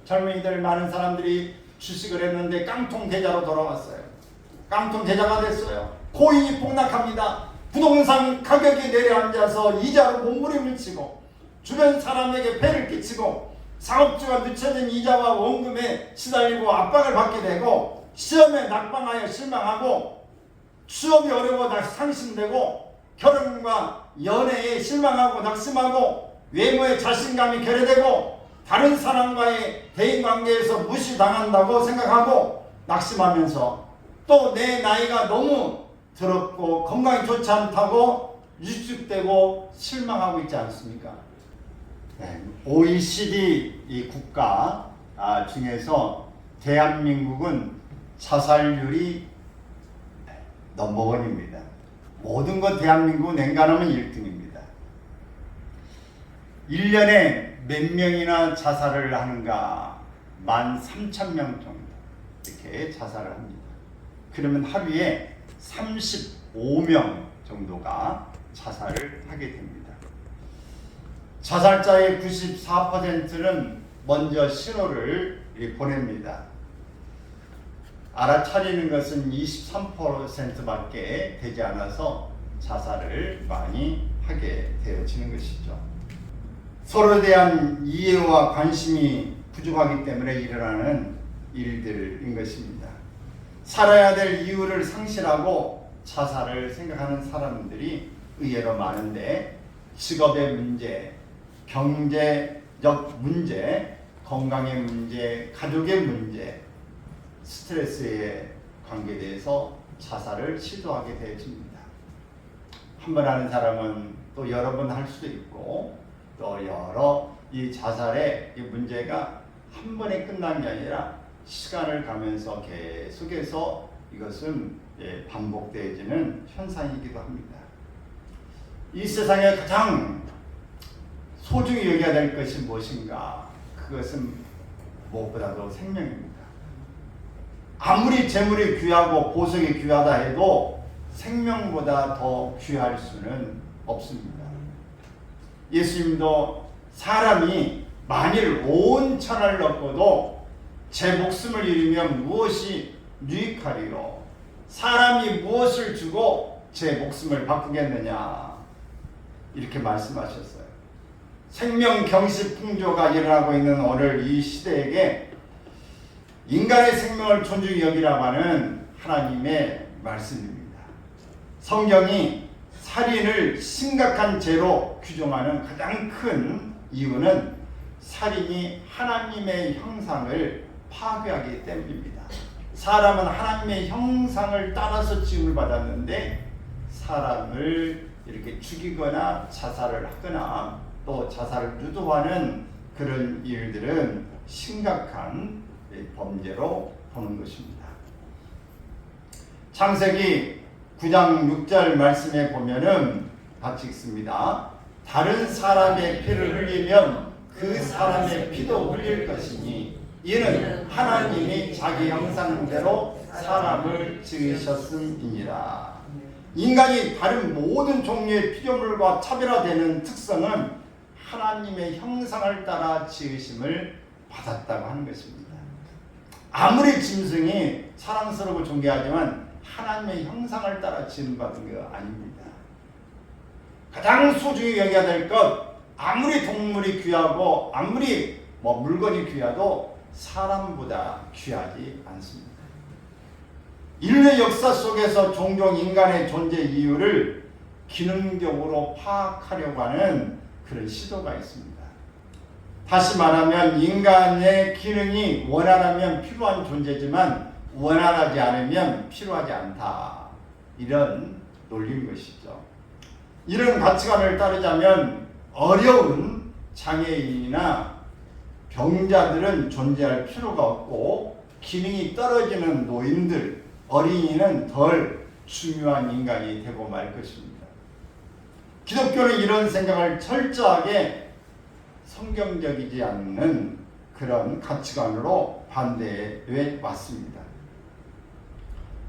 젊은이들 많은 사람들이 주식을 했는데 깡통 계좌로 돌아왔어요. 깡통 계좌가 됐어요. 고인이 폭락합니다. 부동산 가격이 내려앉아서 이자로 몸부림을 치고 주변 사람에게 폐를 끼치고 사업주가 늦춰진 이자와 원금에 시달리고 압박을 받게 되고 시험에 낙방하여 실망하고 취업이 어려워 상심되고 결혼과 연애에 실망하고 낙심하고 외모에 자신감이 결여되고 다른 사람과의 대인관계에서 무시당한다고 생각하고 낙심하면서 또 내 나이가 너무 더럽고 건강이 좋지 않다고 위축되고 실망하고 있지 않습니까? OECD 이 국가 중에서 대한민국은 자살률이 넘버원입니다. 모든 것 대한민국 냉간하면 1등입니다. 1년에 몇 명이나 자살을 하는가? 13,000명 정도 이렇게 자살을 합니다. 그러면 하루에 35명 정도가 자살을 하게 됩니다. 자살자의 94%는 먼저 신호를 보냅니다. 알아차리는 것은 23%밖에 되지 않아서 자살을 많이 하게 되어지는 것이죠. 서로에 대한 이해와 관심이 부족하기 때문에 일어나는 일들인 것입니다. 살아야 될 이유를 상실하고 자살을 생각하는 사람들이 의외로 많은데 직업의 문제, 경제적 문제, 건강의 문제, 가족의 문제, 스트레스에 관계돼서 자살을 시도하게 되어집니다. 한 번 하는 사람은 또 여러 번 할 수도 있고 또 여러 이 자살의 이 문제가 한 번에 끝난 게 아니라 시간을 가면서 계속해서 이것은 반복되어지는 현상이기도 합니다. 이 세상에 가장 소중히 여겨야 될 것이 무엇인가? 그것은 무엇보다도 생명입니다. 아무리 재물이 귀하고 보석이 귀하다 해도 생명보다 더 귀할 수는 없습니다. 예수님도 사람이 만일 온 천하를 얻고도 제 목숨을 잃으면 무엇이 유익하리요? 사람이 무엇을 주고 제 목숨을 바꾸겠느냐? 이렇게 말씀하셨어요. 생명경시풍조가 일어나고 있는 오늘 이 시대에게 인간의 생명을 존중히 여기라고 하는 하나님의 말씀입니다. 성경이 살인을 심각한 죄로 규정하는 가장 큰 이유는 살인이 하나님의 형상을 파괴하기 때문입니다. 사람은 하나님의 형상을 따라서 지음을 받았는데 사람을 이렇게 죽이거나 자살을 하거나 또 자살을 유도하는 그런 일들은 심각한 범죄로 보는 것입니다. 창세기 9장 6절 말씀에 보면은 같이 읽습니다. 다른 사람의 피를 흘리면 그 사람의 피도 흘릴 것이니 이는 하나님이 자기 형상대로 사람을 지으셨음이니라. 인간이 다른 모든 종류의 피조물과 차별화되는 특성은 하나님의 형상을 따라 지으심을 받았다고 하는 것입니다. 아무리 짐승이 사랑스럽고 존귀하지만 하나님의 형상을 따라 지음받은 거 아닙니다. 가장 소중히 여겨야 될 것, 아무리 동물이 귀하고 아무리 물건이 귀하도 사람보다 귀하지 않습니다. 인류 역사 속에서 종종 인간의 존재 이유를 기능적으로 파악하려고 하는 그런 시도가 있습니다. 다시 말하면 인간의 기능이 원활하면 필요한 존재지만 원활하지 않으면 필요하지 않다. 이런 논리인 것이죠. 이런 가치관을 따르자면 어려운 장애인이나 병자들은 존재할 필요가 없고 기능이 떨어지는 노인들, 어린이는 덜 중요한 인간이 되고 말 것입니다. 기독교는 이런 생각을 철저하게 성경적이지 않는 그런 가치관으로 반대해 왔습니다.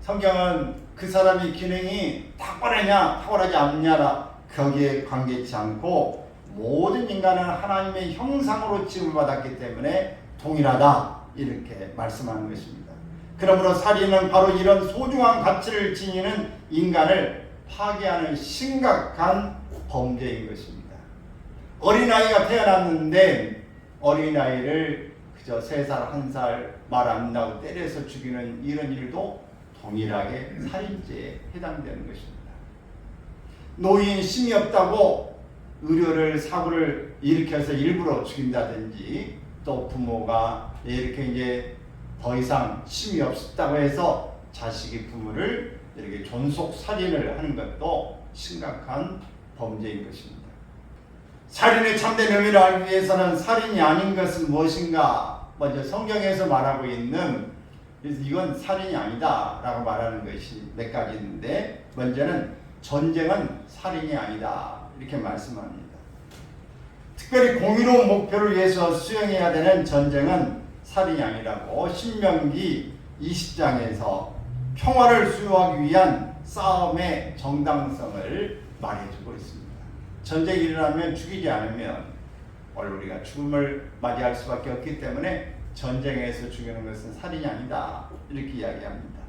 성경은 그 사람의 기능이 탁월하냐 탁월하지 않느냐 거기에 관계치 않고 모든 인간은 하나님의 형상으로 지음을 받았기 때문에 동일하다 이렇게 말씀하는 것입니다. 그러므로 살인은 바로 이런 소중한 가치를 지니는 인간을 파괴하는 심각한 범죄인 것입니다. 어린아이가 태어났는데 어린아이를 그저 3살, 1살 말 안 나고 때려서 죽이는 이런 일도 동일하게 살인죄에 해당되는 것입니다. 노인 힘이 없다고 의료를 사고를 일으켜서 일부러 죽인다든지 또 부모가 이렇게 이제 더 이상 힘이 없다고 해서 자식이 부모를 이렇게 존속 살인을 하는 것도 심각한 범죄인 것입니다. 살인의 참된 의미를 알기 위해서는 살인이 아닌 것은 무엇인가? 먼저 성경에서 말하고 있는 이건 살인이 아니다 라고 말하는 것이 몇 가지 있는데, 먼저는 전쟁은 살인이 아니다 이렇게 말씀합니다. 특별히 공의로운 목표를 위해서 수행해야 되는 전쟁은 살인이 아니라고 신명기 20장에서 평화를 수호하기 위한 싸움의 정당성을 말해주고 있습니다. 전쟁이 일어나면 죽이지 않으면 우리가 죽음을 맞이할 수밖에 없기 때문에 전쟁에서 죽이는 것은 살인이 아니다 이렇게 이야기합니다.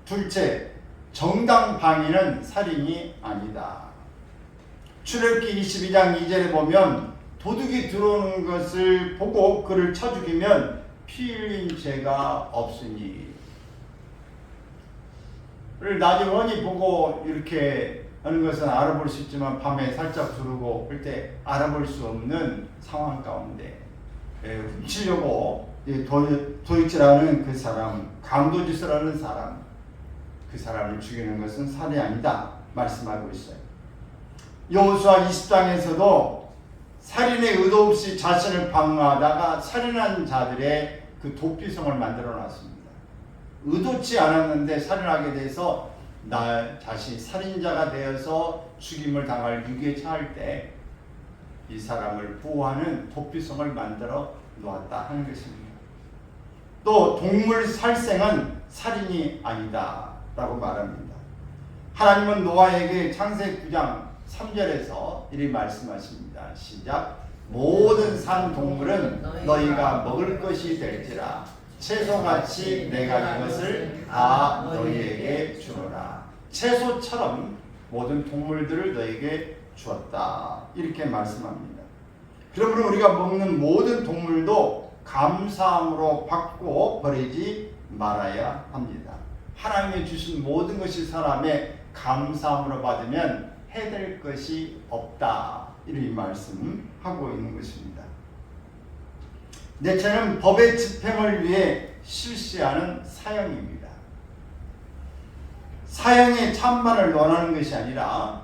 둘째, 정당 방위는 살인이 아니다. 출애굽기 22장 2절에 보면 도둑이 들어오는 것을 보고 그를 쳐 죽이면 피 흘린 죄가 없으니, 를 나중에 보고 이렇게 하는 것은 알아볼 수 있지만 밤에 살짝 두르고 할 때 알아볼 수 없는 상황 가운데 훔치려고 도둑질하는 그 사람, 강도짓을 하는 사람, 그 사람을 죽이는 것은 살인이 아니다 말씀하고 있어요. 여호수아 20장에서도 살인의 의도 없이 자신을 방어하다가 살인한 자들의 그 도피성을 만들어 놨습니다. 의도치 않았는데 살인하게 돼서 나 자신이 살인자가 되어서 죽임을 당할 위기에 처할 때 이 사람을 보호하는 도피성을 만들어 놓았다 하는 것입니다. 또 동물 살생은 살인이 아니다 라고 말합니다. 하나님은 노아에게 창세기 9장 3절에서 이리 말씀하십니다. 시작. 모든 산 동물은 너희가 먹을 것이 될지라 채소같이 내가 이것을 다 너희에게 주노라. 채소처럼 모든 동물들을 너희에게 주었다 이렇게 말씀합니다. 그러므로 우리가 먹는 모든 동물도 감사함으로 받고 버리지 말아야 합니다. 하나님이 주신 모든 것이 사람의 감사함으로 받으면 해될 것이 없다 이렇게 말씀하고 있는 것입니다. 넷째는 법의 집행을 위해 실시하는 사형입니다. 사형의 찬반을 논하는 것이 아니라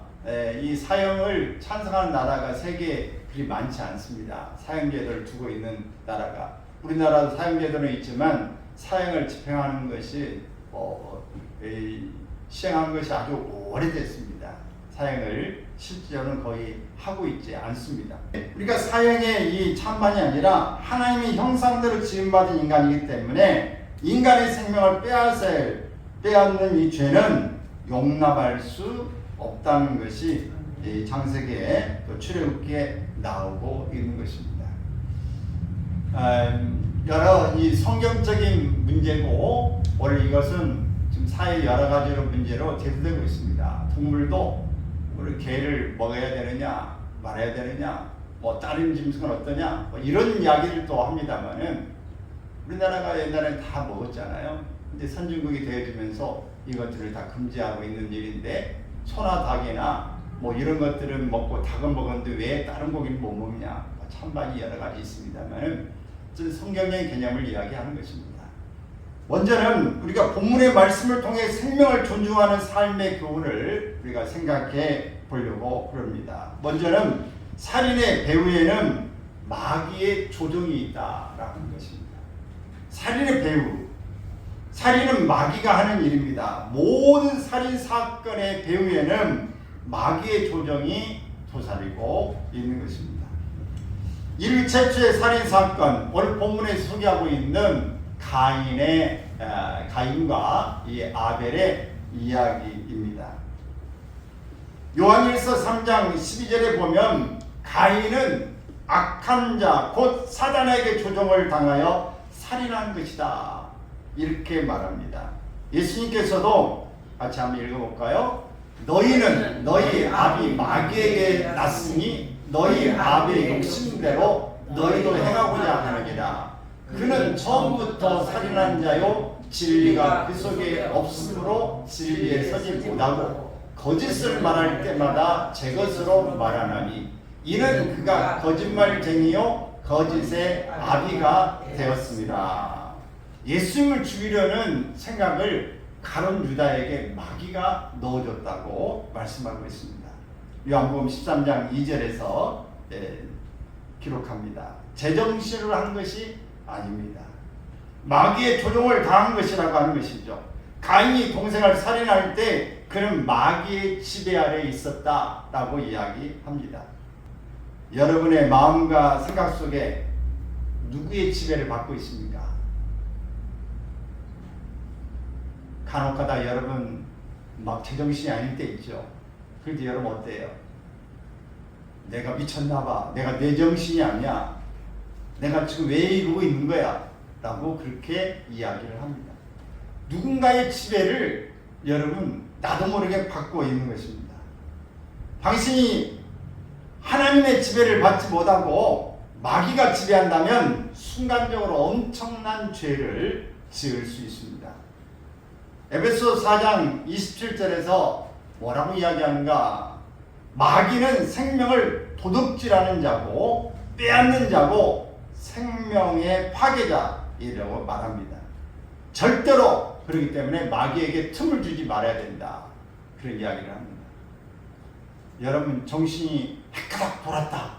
이 사형을 찬성하는 나라가 세계에 그리 많지 않습니다. 사형제도를 두고 있는 나라가. 우리나라도 사형제도는 있지만 사형을 집행하는 것이 시행한 것이 아주 오래됐습니다. 사형을 실제로는 거의 하고 있지 않습니다. 우리가 사형의 이 찬반이 아니라 하나님의 형상대로 지음받은 인간이기 때문에 인간의 생명을 빼앗는 이 죄는 용납할 수 없다는 것이 이 창세기에 또 출애굽기에 나오고 있는 것입니다. 여러 이 성경적인 문제고 오늘 이것은 지금 사회 여러 가지로 문제로 제기되고 있습니다. 동물도 우리 개를 먹어야 되느냐 말아야 되느냐 뭐 다른 짐승은 어떠냐 뭐 이런 이야기를 또 합니다만은 우리나라가 옛날에 다 먹었잖아요. 근데 선진국이 되어지면서 이것들을 다 금지하고 있는 일인데 소나 닭이나 뭐 이런 것들은 먹고 닭은 먹었는데 왜 다른 고기는 못 먹냐 찬반이 여러 가지 있습니다만은 성경적인 개념을 이야기하는 것입니다. 먼저는 우리가 본문의 말씀을 통해 생명을 존중하는 삶의 교훈을 우리가 생각해 보려고 그럽니다. 먼저는 살인의 배후에는 마귀의 조종이 있다라는 것입니다. 살인의 배후, 살인은 마귀가 하는 일입니다. 모든 살인 사건의 배후에는 마귀의 조종이 도사리고 있는 것입니다. 인류 최초의 살인 사건, 오늘 본문에 소개하고 있는 가인과 이 아벨의 이야기입니다. 요한일서 3장 12절에 보면 가인은 악한 자 곧 사단에게 조종을 당하여 살인한 것이다. 이렇게 말합니다. 예수님께서도 같이 한번 읽어볼까요? 너희는 너희 아비 마귀에게 났으니 너희 아비의 욕심대로 너희도 행하고자 하느니라. 그는 처음부터 살인한 자요 진리가 그 속에 없으므로 진리에 서지 못하고 거짓을 말할 때마다 제 것으로 말하나니 이는 그가 거짓말쟁이요 거짓의 아비가 되었습니다. 예수님을 죽이려는 생각을 가룟 유다에게 마귀가 넣어줬다고 말씀하고 있습니다. 요한복음 13장 2절에서 기록합니다. 제정신으로 한 것이 아닙니다. 마귀의 조종을 당한 것이라고 하는 것이죠. 가인이 동생을 살인할 때 그는 마귀의 지배 아래 있었다라고 이야기합니다. 여러분의 마음과 생각 속에 누구의 지배를 받고 있습니까? 간혹가다 여러분 막 제정신이 아닐 때 있죠. 그런데 여러분 어때요? 내가 미쳤나봐. 내가 내 정신이 아니야. 내가 지금 왜 이러고 있는 거야? 라고 그렇게 이야기를 합니다. 누군가의 지배를 여러분 나도 모르게 받고 있는 것입니다. 당신이 하나님의 지배를 받지 못하고 마귀가 지배한다면 순간적으로 엄청난 죄를 지을 수 있습니다. 에베소 4장 27절에서 뭐라고 이야기하는가? 마귀는 생명을 도둑질하는 자고 빼앗는 자고 생명의 파괴자이라고 말합니다. 절대로 그렇기 때문에 마귀에게 틈을 주지 말아야 된다. 그런 이야기를 합니다. 여러분 정신이 헷가닥 돌았다.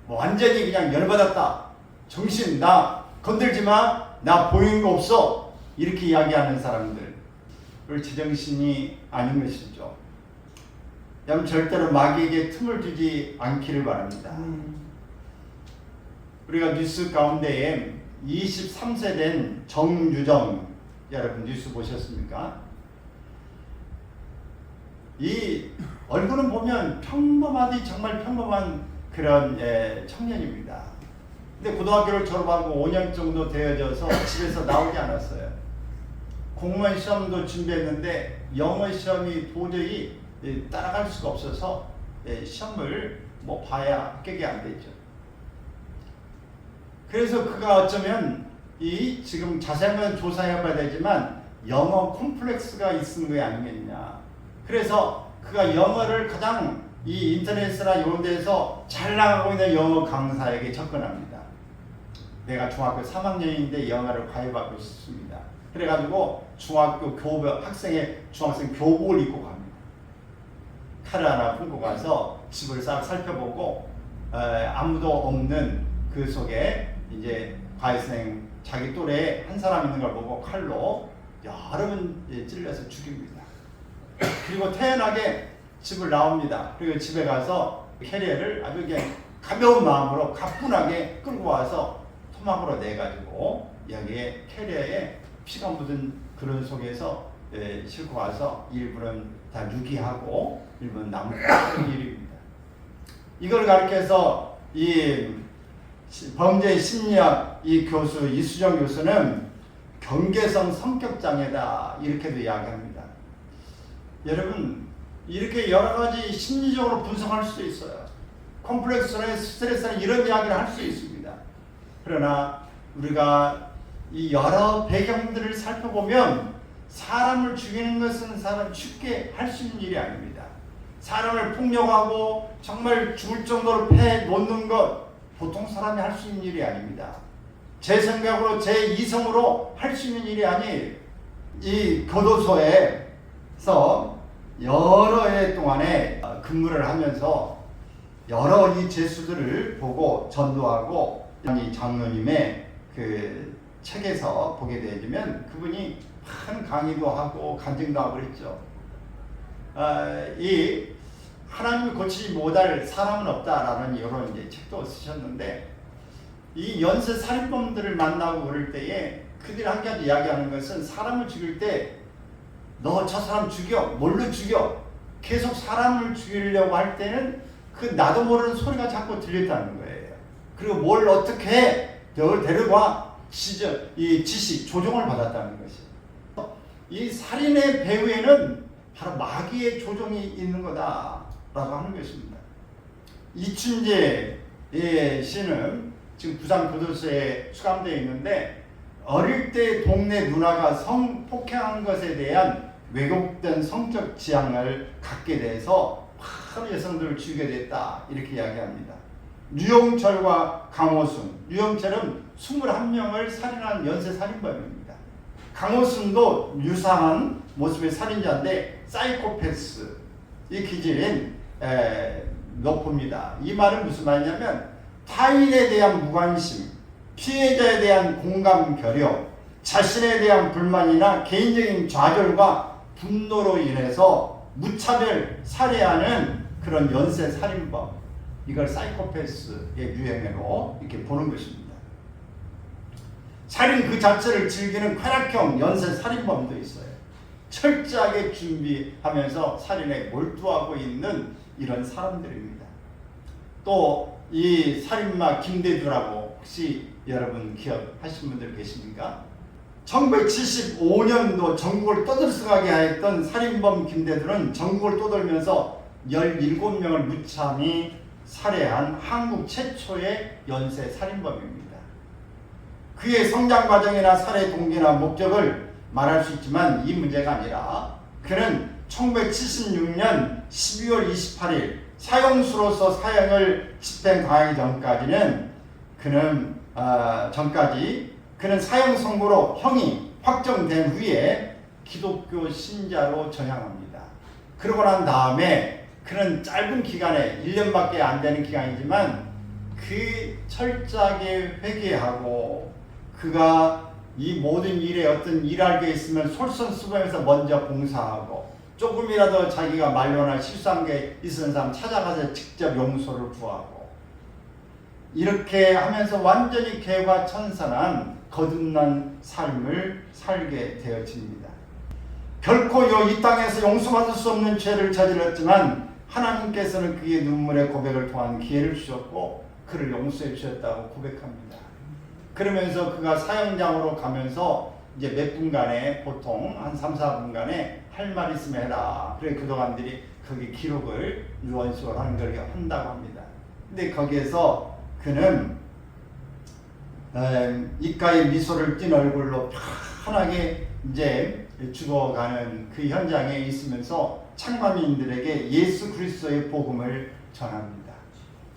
뭐 완전히 그냥 열받았다. 정신 나 건들지 마. 나 보이는 거 없어. 이렇게 이야기하는 사람들. 제정신이 아닌 것이죠. 여러분 절대로 마귀에게 틈을 주지 않기를 바랍니다. 우리가 뉴스 가운데에 23세 된 정유정 여러분 뉴스 보셨습니까? 이 얼굴은 보면 평범하디 정말 평범한 그런 청년입니다. 근데 고등학교를 졸업하고 5년 정도 되어져서 집에서 나오지 않았어요. 공무원 시험도 준비했는데 영어 시험이 도저히 따라갈 수가 없어서 시험을 뭐 봐야 합격이 안 되죠. 그래서 그가 어쩌면 이 지금 자세한 건 조사해 봐야 되지만 영어 콤플렉스가 있는 게 아니겠냐. 그래서 그가 영어를 가장 이 인터넷이나 이런 데서 잘 나가고 있는 영어 강사에게 접근합니다. 내가 중학교 3학년인데 영어를 가입하고 싶습니다. 그래가지고 중학교 중학생 교복을 입고 갑니다. 칼을 하나 품고 가서 집을 싹 살펴보고 아무도 없는 그 속에 이제 과외생 자기 또래 한 사람 있는 걸 보고 칼로 여러 번 찔러서 죽입니다. 그리고 태연하게 집을 나옵니다. 그리고 집에 가서 캐리어를 아주 그냥 가벼운 마음으로 가뿐하게 끌고 와서 토막으로 내가지고 여기에 캐리어에 피가 묻은 그런 속에서 싣고 와서 일부는 다 유기하고 일부는 남은 일입니다. 이걸 가르쳐서 이 범죄 심리학 이 교수 이수정 교수는 경계성 성격장애다 이렇게도 이야기합니다. 여러분 이렇게 여러 가지 심리적으로 분석할 수도 있어요. 콤플렉스나 스트레스나 이런 이야기를 할 수 있습니다. 그러나 우리가 이 여러 배경들을 살펴보면 사람을 죽이는 것은 사람 쉽게 할 수 있는 일이 아닙니다. 사람을 폭력하고 정말 죽을 정도로 패 놓는 것 보통 사람이 할 수 있는 일이 아닙니다. 제 생각으로 제 이성으로 할 수 있는 일이 아니에요. 이 교도소에서 여러 해 동안에 근무를 하면서 여러 이 죄수들을 보고 전도하고 이 장로님의 그 책에서 보게 되면 그분이 큰 강의도 하고 간증도 하고 그랬죠. 이 하나님을 고치지 못할 사람은 없다라는 이런 이제 책도 쓰셨는데 이 연쇄 살인범들을 만나고 그럴 때에 그들이 한 가지 이야기하는 것은 사람을 죽일 때 너 저 사람 죽여 뭘로 죽여 계속 사람을 죽이려고 할 때는 그 나도 모르는 소리가 자꾸 들렸다는 거예요. 그리고 뭘 어떻게 해? 널 데려가. 지시, 조종을 받았다는 것이에요. 이 살인의 배후에는 바로 마귀의 조종이 있는 거다라고 하는 것입니다. 이춘재 씨는 지금 부산교도소에 수감되어 있는데 어릴 때 동네 누나가 성폭행한 것에 대한 왜곡된 성적 지향을 갖게 돼서 많은 여성들을 죽이게 됐다 이렇게 이야기합니다. 류영철과 강호순, 류영철은 21명을 살인한 연쇄살인범입니다. 강호순도 유사한 모습의 살인자인데 사이코패스 이 기질인 높습니다. 이 말은 무슨 말이냐면 타인에 대한 무관심, 피해자에 대한 공감 결여, 자신에 대한 불만이나 개인적인 좌절과 분노로 인해서 무차별 살해하는 그런 연쇄 살인범, 이걸 사이코패스의 유형으로 이렇게 보는 것입니다. 살인 그 자체를 즐기는 쾌락형 연쇄 살인범도 있어요. 철저하게 준비하면서 살인에 몰두하고 있는 이런 사람들입니다. 또 이 살인마 김대두라고 혹시 여러분 기억하시는 분들 계십니까? 1975년도 전국을 떠들썩하게 하였던 살인범 김대두는 전국을 떠돌면서 17명을 무참히 살해한 한국 최초의 연쇄 살인범입니다. 그의 성장 과정이나 살해 동기나 목적을 말할 수 있지만 이 문제가 아니라 그는 1976년 12월 28일 사형수로서 사형을 집행당하기 전까지는 그는 사형 선고로 형이 확정된 후에 기독교 신자로 전향합니다. 그러고 난 다음에 그는 짧은 기간에 1년밖에 안 되는 기간이지만 그 철저하게 회개하고 그가 이 모든 일에 어떤 일할 게 있으면 솔선수범해서 먼저 봉사하고 조금이라도 자기가 말로나 실수한 게 있는 사람 찾아가서 직접 용서를 구하고 이렇게 하면서 완전히 개과천선한 거듭난 삶을 살게 되어집니다. 결코 이 땅에서 용서받을 수 없는 죄를 저질렀지만 하나님께서는 그의 눈물의 고백을 통한 기회를 주셨고 그를 용서해 주셨다고 고백합니다. 그러면서 그가 사형장으로 가면서 이제 몇 분간에 보통 한 3, 4분간에 할 말 있으면 해라. 그래 교도관들이 거기 기록을 유언식으로 하는 걸 한다고 합니다. 근데 거기에서 그는 입가에 미소를 띤 얼굴로 편하게 이제 죽어가는 그 현장에 있으면서 창마민들에게 예수 그리스도의 복음을 전합니다.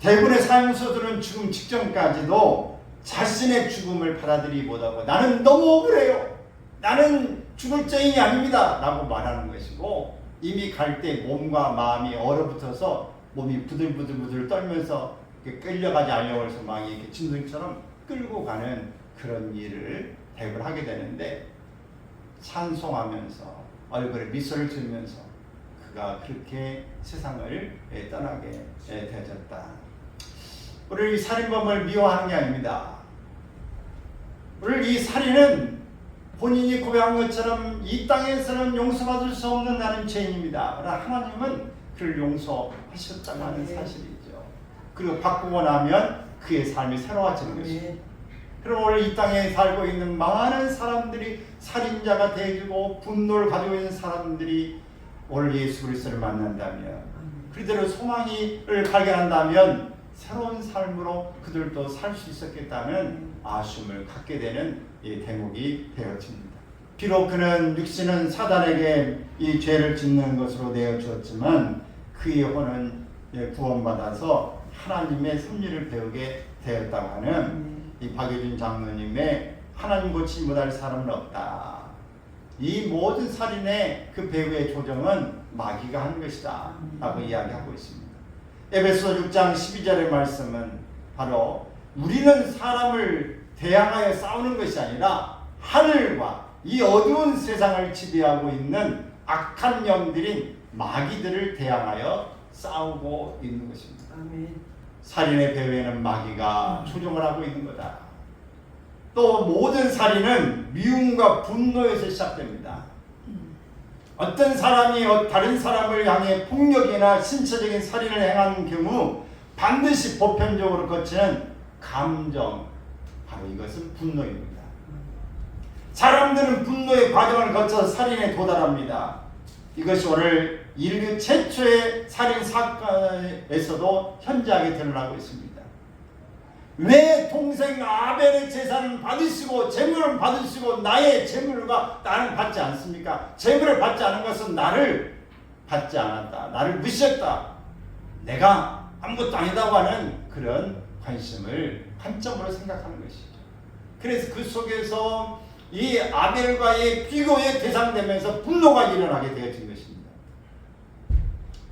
대부분의 사형수들은 죽음 직전까지도 자신의 죽음을 받아들이지 못하고 나는 너무 억울해요. 나는 죽을 죄인이 아닙니다. 라고 말하는 것이고 이미 갈 때 몸과 마음이 얼어붙어서 몸이 부들부들 떨면서 끌려가지 않으려고 해서 막 이렇게 짐승처럼 끌고 가는 그런 일을 대부분 하게 되는데 찬송하면서 얼굴에 미소를 지으면서 그가 그렇게 세상을 떠나게 되어졌다. 우리를 이 살인범을 미워하는 게 아닙니다. 우리를 이 살인은 본인이 고백한 것처럼 이 땅에서는 용서받을 수 없는 나는 죄인입니다. 그러나 하나님은 그를 용서하셨다고 하는 사실이죠. 그리고 바꾸고 나면 그의 삶이 새로워지는 것입니다. 그럼 오늘 이 땅에 살고 있는 많은 사람들이 살인자가 되고 분노를 가지고 있는 사람들이 오늘 예수 그리스도를 만난다면 그들의 소망을 발견한다면 새로운 삶으로 그들도 살 수 있었겠다는 아쉬움을 갖게 되는 이 대목이 되어집니다. 비록 그는 육신은 사단에게 이 죄를 짓는 것으로 내어 주었지만 그의 혼은 구원받아서 하나님의 섭리를 배우게 되었다고 하는 이 박효준 장로님의 하나님 고치지 못할 사람은 없다. 이 모든 살인의 그 배후의 조정은 마귀가 한 것이다 라고 이야기하고 있습니다. 에베소 6장 12절의 말씀은 바로 우리는 사람을 대항하여 싸우는 것이 아니라 하늘과 이 어두운 세상을 지배하고 있는 악한 영들인 마귀들을 대항하여 싸우고 있는 것입니다. 아멘. 살인의 배후에는 마귀가 조종을 하고 있는 거다. 또 모든 살인은 미움과 분노에서 시작됩니다. 어떤 사람이 다른 사람을 향해 폭력이나 신체적인 살인을 행하는 경우 반드시 보편적으로 거치는 감정, 바로 이것은 분노입니다. 사람들은 분노의 과정을 거쳐 살인에 도달합니다. 이것이 오늘 인류 최초의 살인 사건에서도 현저하게 드러나고 있습니다. 왜 동생 아벨의 재산을 받으시고 재물을 받으시고 나의 재물과 나는 받지 않습니까? 재물을 받지 않은 것은 나를 받지 않았다. 나를 무시했다. 내가 아무것도 아니다고 하는 그런 관심을 관점으로 생각하는 것이죠. 그래서 그 속에서 이 아벨과의 비교에 대상되면서 분노가 일어나게 되어진 것입니다.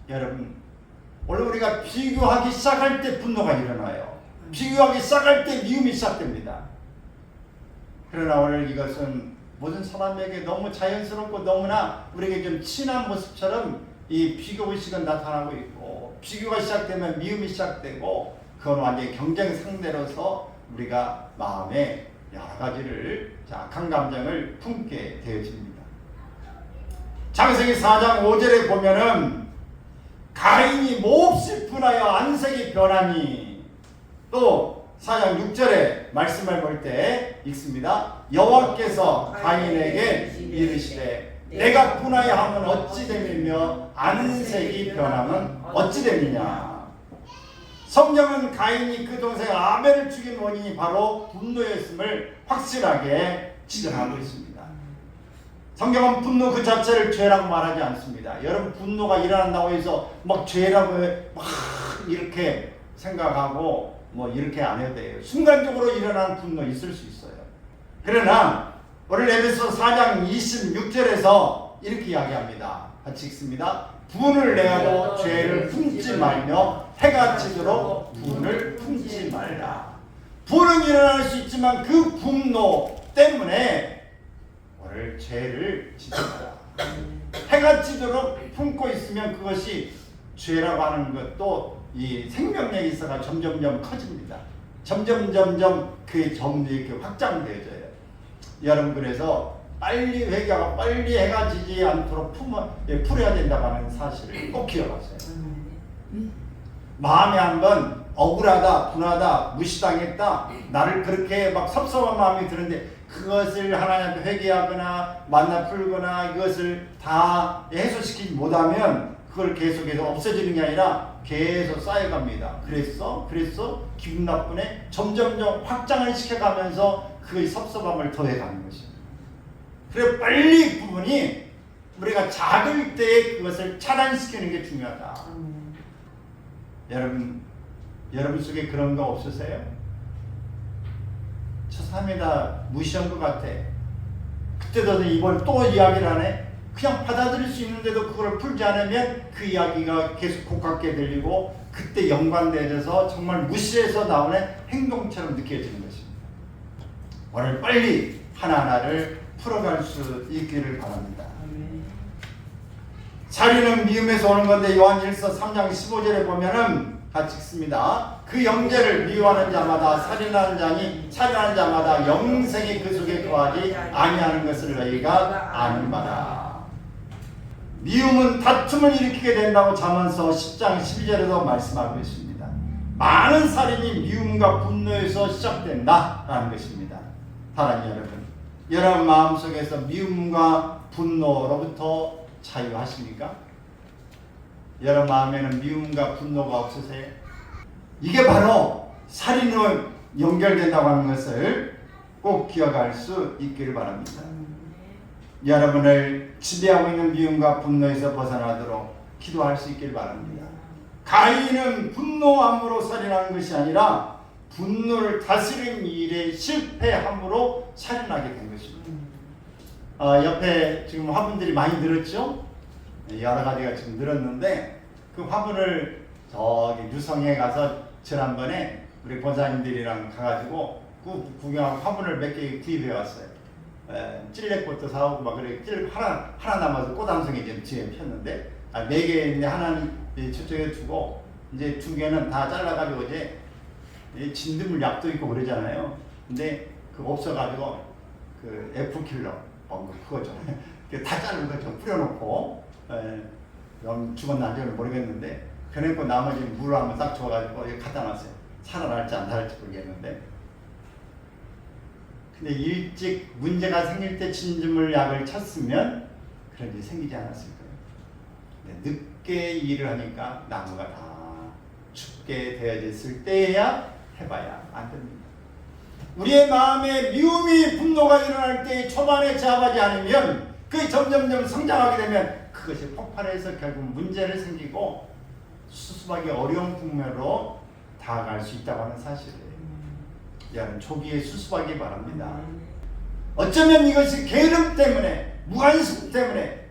여러분, 원래 우리가 비교하기 시작할 때 분노가 일어나요. 비교하기 시작할 때 미움이 시작됩니다. 그러나 오늘 이것은 모든 사람에게 너무 자연스럽고 너무나 우리에게 좀 친한 모습처럼 이 비교의식은 나타나고 있고, 비교가 시작되면 미움이 시작되고, 그건 완전히 경쟁 상대로서 우리가 마음에 여러 가지를 악한 감정을 품게 되어집니다. 창세기 4장 5절에 보면은 가인이 몹시 분하여 안색이 변하니, 또 4장 6절에 말씀을 볼 때 읽습니다. 여호와께서 가인에게 이르시되 내가 분하여 하면 어찌 됨이며 안색이 변하면 어찌 됨이냐. 성경은 가인이 그 동생 아벨을 죽인 원인이 바로 분노였음을 확실하게 지적하고 있습니다. 성경은 분노 그 자체를 죄라고 말하지 않습니다. 여러분, 분노가 일어난다고 해서 막 죄라고 막 이렇게 생각하고 뭐 이렇게 안 해도 돼요. 순간적으로 일어나는 분노 있을 수 있어요. 그러나 오늘 에베소 4장 26절에서 이렇게 이야기합니다. 같이 읽습니다. 분을 내어도 죄를 품지 말며 해가 지도록 분을 품지 말라. 분은 일어날 수 있지만 그 분노 때문에 오늘 죄를 짓지 마라. 해가 지도록 품고 있으면 그것이 죄라고 하는 것도 이 생명력이 있어가 점점점 커집니다. 점점 그 점이 이렇게 확장되어져요. 여러분, 그래서 빨리 회개하고 빨리 해가 지지 않도록 풀어야 된다고 하는 사실을 꼭 기억하세요. 마음에 한번 억울하다, 분하다, 무시당했다, 나를 그렇게 막 섭섭한 마음이 드는데 그것을 하나님한테 회개하거나 만나 풀거나 이것을 다 해소시키지 못하면 그걸 계속해서 없어지는 게 아니라 계속 쌓여갑니다. 그래서 기분 나쁘네 점점점 확장을 시켜가면서 그 섭섭함을 더해가는 것입니다. 그래 빨리 부분이 우리가 작을 때 그것을 차단시키는 게 중요하다. 여러분 속에 그런 거 없으세요? 저 사람이 다 무시한 것 같아. 그때도 이걸 또 이야기를 하네. 그냥 받아들일 수 있는데도 그걸 풀지 않으면 그 이야기가 계속 고깝게 들리고 그때 연관되어서 정말 무시해서 나오는 행동처럼 느껴지는 것입니다. 오늘 빨리 하나하나를 풀어갈 수 있기를 바랍니다. 살인은 미움에서 오는 건데 요한일서 3장 15절에 보면은 같이 읽습니다. 그 영제를 미워하는 자마다 살인하는 자마다 영생이 그 속에 거하지 아니하는 것을 너희가 아는 바라. 미움은 다툼을 일으키게 된다고 잠언서 10장 12절에도 말씀하고 있습니다. 많은 살인이 미움과 분노에서 시작된다라는 것입니다. 사랑하는 여러분 마음속에서 미움과 분노로부터 자유하십니까? 여러분 마음에는 미움과 분노가 없으세요? 이게 바로 살인으로 연결된다고 하는 것을 꼭 기억할 수 있기를 바랍니다. 여러분을 지배하고 있는 미움과 분노에서 벗어나도록 기도할 수 있길 바랍니다. 가인은 분노함으로 살인한 것이 아니라 분노를 다스리는 일에 실패함으로 살인하게 된 것입니다. 옆에 지금 화분들이 많이 늘었죠? 여러 가지가 지금 늘었는데 그 화분을 저기 유성에 가서 지난번에 우리 권사님들이랑 가가지고 그 구경하고 화분을 몇 개 구입해 왔어요. 찔레꽃도 사오고 막 그래. 찔레 하나 남아서 꽃 한 송이 지금 뒤에 폈는데 4개 있는데 하나는 저쪽에 두고 이제 2개는 다 잘라가지고 이제 진드물 약도 있고 그러잖아요. 근데 그거 없어가지고 그 F킬러 그거죠. 다 자른 거 좀 뿌려놓고 죽었나 안 죽었나 모르겠는데 그래놓고 나머지 물을 한번 딱 줘가지고 갖다 놨어요. 살아날지 안 살아날지 모르겠는데, 근데 일찍 문제가 생길 때 진주물 약을 쳤으면 그런 일이 생기지 않았을 거예요. 근데 늦게 일을 하니까 나무가 다 죽게 되어졌을 때야 해봐야 안 됩니다. 우리의 마음에 미움이 분노가 일어날 때 초반에 제압하지 않으면 그게 점점점 성장하게 되면 그것이 폭발해서 결국 문제를 생기고 수습하기 어려운 국면으로 다가갈 수 있다고 하는 사실이에요. 여러분 초기에 수습하기 바랍니다. 어쩌면 이것이 게으름 때문에 무관심 때문에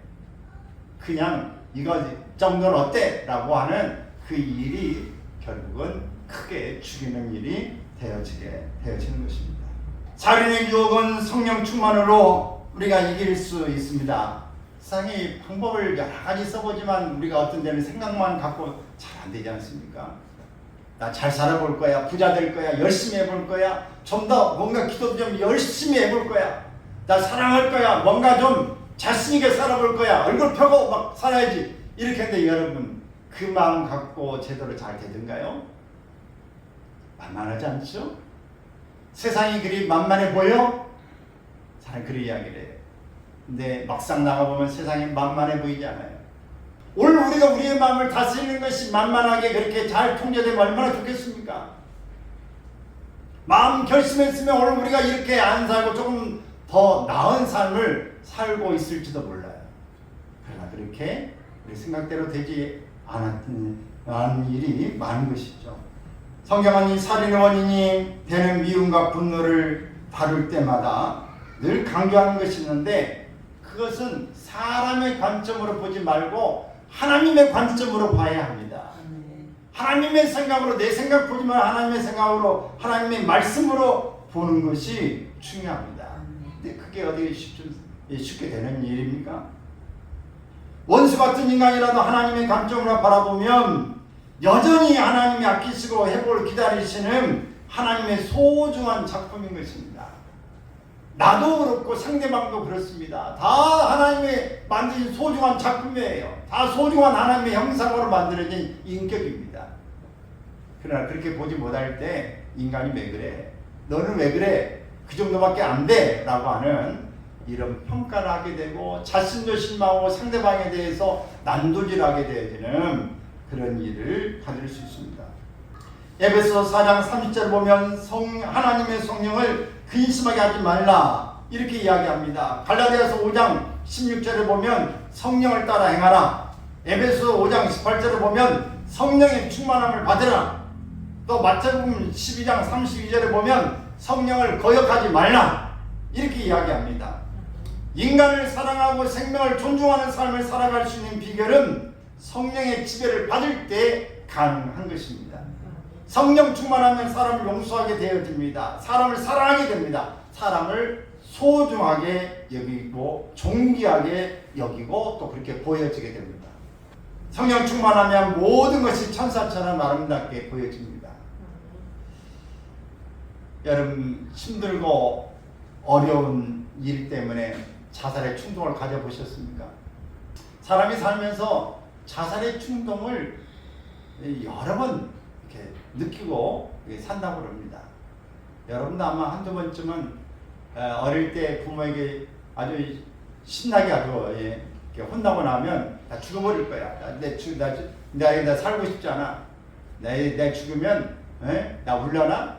그냥 이거 정도는 어때? 라고 하는 그 일이 결국은 크게 죽이는 일이 되어지는 것입니다. 살인의 유혹은 성령 충만으로 우리가 이길 수 있습니다. 세상에 방법을 여러 가지 써보지만 우리가 어떤 데는 생각만 갖고 잘 안 되지 않습니까? 나 잘 살아볼 거야, 부자 될 거야, 열심히 해볼 거야, 좀 더 뭔가 기도 좀 열심히 해볼 거야, 나 사랑할 거야, 뭔가 좀 자신있게 살아볼 거야, 얼굴 펴고 막 살아야지. 이렇게 했는데 여러분 그 마음 갖고 제대로 잘 되던가요? 만만하지 않죠? 세상이 그리 만만해 보여? 사람 그리 이야기를 해요. 근데 막상 나가보면 세상이 만만해 보이지 않아요. 오늘 우리가 우리의 마음을 다스리는 것이 만만하게 그렇게 잘 통제되면 얼마나 좋겠습니까? 마음 결심했으면 오늘 우리가 이렇게 안 살고 조금 더 나은 삶을 살고 있을지도 몰라요. 그러나 그렇게 우리 생각대로 되지 않은 일이 많은 것이죠. 성경은 이 살인의 원인이 되는 미움과 분노를 다룰 때마다 늘 강조하는 것이 있는데, 그것은 사람의 관점으로 보지 말고 하나님의 관점으로 봐야 합니다. 하나님의 생각으로, 내 생각 보지 말고 하나님의 생각으로, 하나님의 말씀으로 보는 것이 중요합니다. 근데 그게 어디 쉽게 되는 일입니까? 원수 같은 인간이라도 하나님의 관점으로 바라보면 여전히 하나님이 아끼시고 회복을 기다리시는 하나님의 소중한 작품인 것입니다. 나도 그렇고 상대방도 그렇습니다. 다 하나님의 만드신 소중한 작품이에요. 다 소중한 하나님의 형상으로 만들어진 인격입니다. 그러나 그렇게 보지 못할 때 인간이 왜 그래? 너는 왜 그래? 그 정도밖에 안 돼! 라고 하는 이런 평가를 하게 되고 자신도 실망하고 상대방에 대해서 난도질하게 되어지는 그런 일을 가질 수 있습니다. 에베소 4장 30절 보면 하나님의 성령을 근심하게 하지 말라 이렇게 이야기합니다. 갈라디아서 5장 16절을 보면 성령을 따라 행하라. 에베소 5장 18절을 보면 성령의 충만함을 받으라. 또 마태복음 12장 32절을 보면 성령을 거역하지 말라 이렇게 이야기합니다. 인간을 사랑하고 생명을 존중하는 삶을 살아갈 수 있는 비결은 성령의 지배를 받을 때 가능한 것입니다. 성령 충만하면 사람을 용서하게 되어집니다. 사람을 사랑하게 됩니다. 사람을 소중하게 여기고 존귀하게 여기고 또 그렇게 보여지게 됩니다. 성령 충만하면 모든 것이 천사처럼 아름답게 보여집니다. 여러분 힘들고 어려운 일 때문에 자살의 충동을 가져보셨습니까? 사람이 살면서 자살의 충동을 여러 번 이렇게 느끼고 산다고 합니다. 여러분도 아마 한두 번쯤은 어릴 때 부모에게 아주 신나게 아주 혼나고 나면 나 죽어버릴 거야. 나 살고 싶지 않아. 내 죽으면 나 울려나?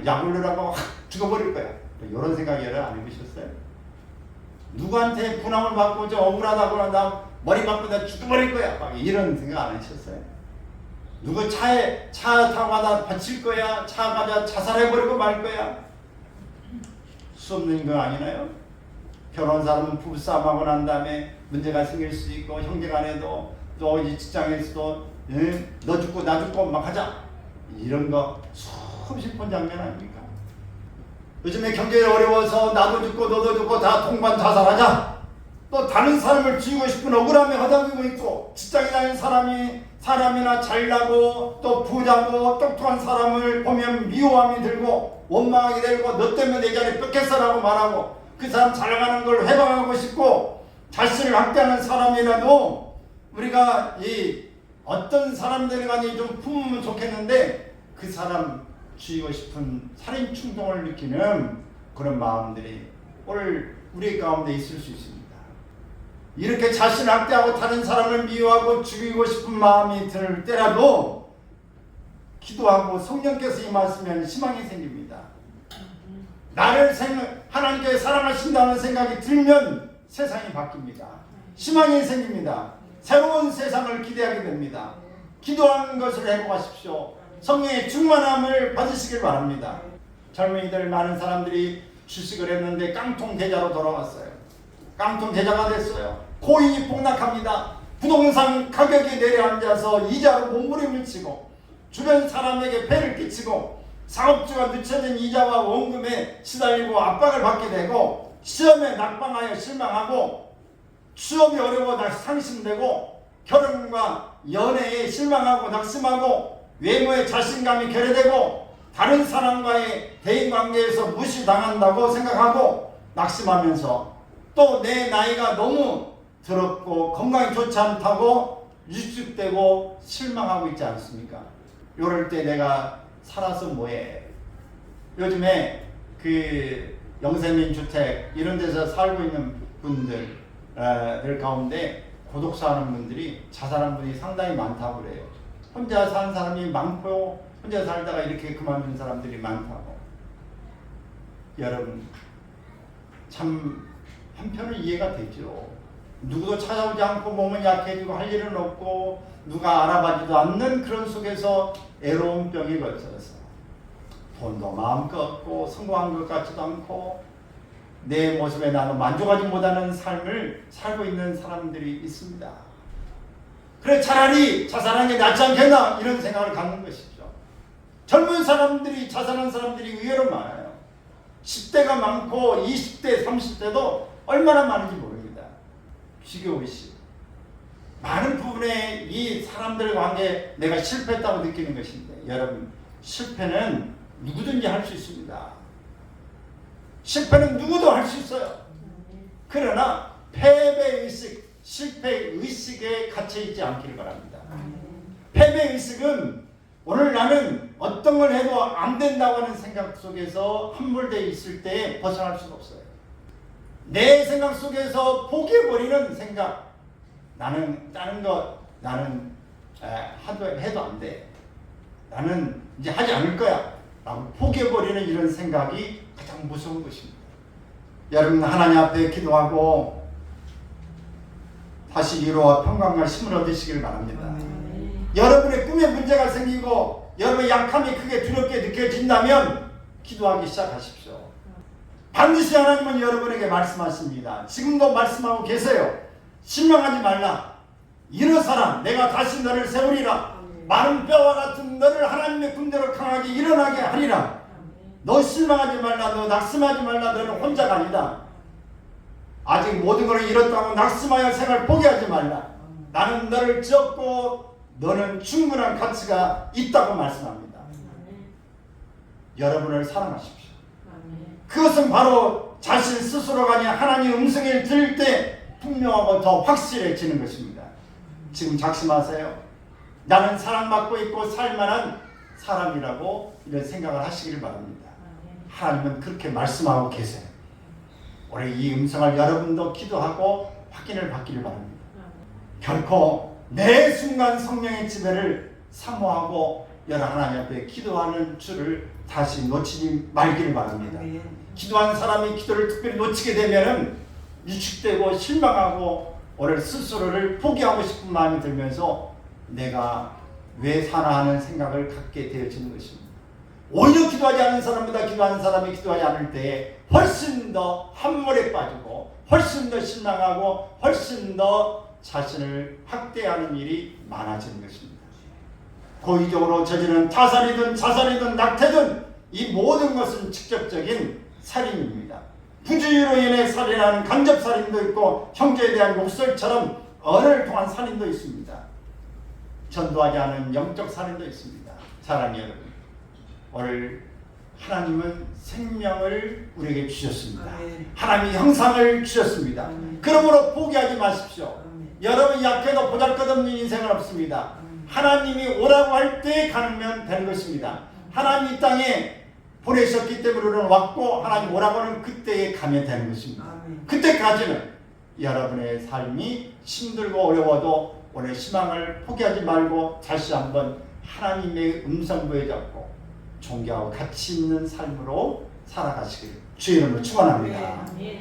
약 울려라고 죽어버릴 거야. 이런 생각 여러분 안 해보셨어요? 누구한테 분함을 받고 좀 억울하다거나 나 머리 받고 나 죽어버릴 거야. 막 이런 생각 안 하셨어요? 누구 차 타고 가다 다칠 거야. 차 가다 자살해버리고 말 거야. 수 없는 거 아니나요? 결혼 사람은 부부싸움하고 난 다음에 문제가 생길 수 있고 형제간에도 또 이 직장에서도 너 죽고 나 죽고 막 하자. 이런 거 수없이 본 장면 아닙니까? 요즘에 경제가 어려워서 나도 죽고 너도 죽고 다 동반 자살하자. 또 다른 사람을 죽이고 싶은 억울함에 허덕이고 있고 직장에 다니는 사람이나 잘나고 또 부자고 똑똑한 사람을 보면 미워함이 들고 원망하게 되고 너 때문에 내 자리 뺏겼어라고 말하고 그 사람 잘 나가는 걸 해방하고 싶고 자신을 학대하는 사람이라도 우리가 이 어떤 사람들 간에 좀 품으면 좋겠는데 그 그 사람 죽이고 싶은 살인 충동을 느끼는 그런 마음들이 오늘 우리 가운데 있을 수 있습니다. 이렇게 자신을 학대하고 다른 사람을 미워하고 죽이고 싶은 마음이 들 때라도 기도하고 성령께서 임하시면 희망이 생깁니다. 나를 하나님께 사랑하신다는 생각이 들면 세상이 바뀝니다. 희망이 생깁니다. 새로운 세상을 기대하게 됩니다. 기도하는 것을 회복하십시오. 성령의 충만함을 받으시길 바랍니다. 젊은이들 많은 사람들이 주식을 했는데 깡통 계좌로 돌아왔어요. 깡통 계좌가 됐어요. 코인이 폭락합니다. 부동산 가격이 내려앉아서 이자로 몸부림을 치고 주변 사람에게 폐를 끼치고 사업주가 늦춰진 이자와 원금에 시달리고 압박을 받게 되고 시험에 낙방하여 실망하고 취업이 어려워 상심되고 결혼과 연애에 실망하고 낙심하고 외모에 자신감이 결여되고 다른 사람과의 대인관계에서 무시당한다고 생각하고 낙심하면서 또 내 나이가 너무 더럽고 건강이 좋지 않다고 위축되고 실망하고 있지 않습니까? 이럴 때 내가 살아서 뭐해? 요즘에 그 영세민 주택 이런 데서 살고 있는 분들 가운데 고독사하는 분들이 자살한 분이 상당히 많다고 그래요. 혼자 사는 사람이 많고 혼자 살다가 이렇게 그만둔 사람들이 많다고. 여러분 참 한편은 이해가 되죠. 누구도 찾아오지 않고 몸은 약해지고 할 일은 없고 누가 알아봐지도 않는 그런 속에서 애로운 병에 걸쳐서 돈도 마음껏 없고 성공한 것 같지도 않고 내 모습에 나는 만족하지 못하는 삶을 살고 있는 사람들이 있습니다. 그래 차라리 자살하는 게 낫지 않겠나 이런 생각을 갖는 것이죠. 젊은 사람들이 자살한 사람들이 의외로 많아요. 10대가 많고 20대 30대도 얼마나 많은지 모릅니다. 지겨우시 많은 부분에 이 사람들의 관계에 내가 실패했다고 느끼는 것인데 여러분 실패는 누구든지 할 수 있습니다. 실패는 누구도 할 수 있어요. 그러나 패배의식, 실패의식에 갇혀있지 않기를 바랍니다. 패배의식은 오늘 나는 어떤 걸 해도 안 된다고 하는 생각 속에서 함몰되어 있을 때 벗어날 수가 없어요. 내 생각 속에서 포기해버리는 생각, 나는 다른 거 나는 해도 안 돼. 나는 이제 하지 않을 거야 라고 포기해버리는 이런 생각이 가장 무서운 것입니다. 여러분 하나님 앞에 기도하고 다시 위로와 평강과 힘을 얻으시길 바랍니다. 여러분의 꿈에 문제가 생기고 여러분의 약함이 크게 두렵게 느껴진다면 기도하기 시작하십시오. 반드시 하나님은 여러분에게 말씀하십니다. 지금도 말씀하고 계세요. 실망하지 말라. 일어서라. 내가 다시 너를 세우리라. 마른 뼈와 같은 너를 하나님의 군대로 강하게 일어나게 하리라. 너 실망하지 말라. 너 낙심하지 말라. 너는 혼자가 아니다. 아직 모든 것을 잃었다고 낙심하여 생활 포기하지 말라. 나는 너를 지었고 너는 충분한 가치가 있다고 말씀합니다. 여러분을 사랑하십시오. 그것은 바로 자신 스스로가 아니라 하나님의 음성을 들을 때 분명하고 더 확실해지는 것입니다. 지금 작심하세요. 나는 사랑받고 있고 살만한 사람이라고 이런 생각을 하시길 바랍니다. 하나님은 그렇게 말씀하고 계세요. 올해 이 음성을 여러분도 기도하고 확인을 받기를 바랍니다. 결코 매 순간 성령의 지배를 사모하고 여러 하나님 앞에 기도하는 줄을 다시 놓치지 말기를 바랍니다. 기도한 사람이 기도를 특별히 놓치게 되면은 위축되고 실망하고 오늘 스스로를 포기하고 싶은 마음이 들면서 내가 왜 사나 하는 생각을 갖게 되어지는 것입니다. 오히려 기도하지 않는 사람보다 기도하는 사람이 기도하지 않을 때에 훨씬 더 함몰에 빠지고 훨씬 더 실망하고 훨씬 더 자신을 학대하는 일이 많아지는 것입니다. 고의적으로 저지른 자살이든 낙태든 이 모든 것은 직접적인 살인입니다. 부주의로 인해 살인하는 간접살인도 있고 형제에 대한 욕설처럼 언어를 통한 살인도 있습니다. 전도하지 않은 영적 살인도 있습니다. 사랑하는 여러분, 오늘 하나님은 생명을 우리에게 주셨습니다. 하나님이 형상을 주셨습니다. 그러므로 포기하지 마십시오. 여러분 약해도 보잘것없는 인생은 없습니다. 하나님이 오라고 할 때 가면 되는 것입니다. 하나님 이 땅에 보내셨기 때문에 우리는 왔고 하나님 오라고 하는 그때에 가면 되는 것입니다. 그때까지는 여러분의 삶이 힘들고 어려워도 오늘 희망을 포기하지 말고 다시 한번 하나님의 음성 부여잡고 존경하고 가치 있는 삶으로 살아가시길 주의 이름으로 축원합니다.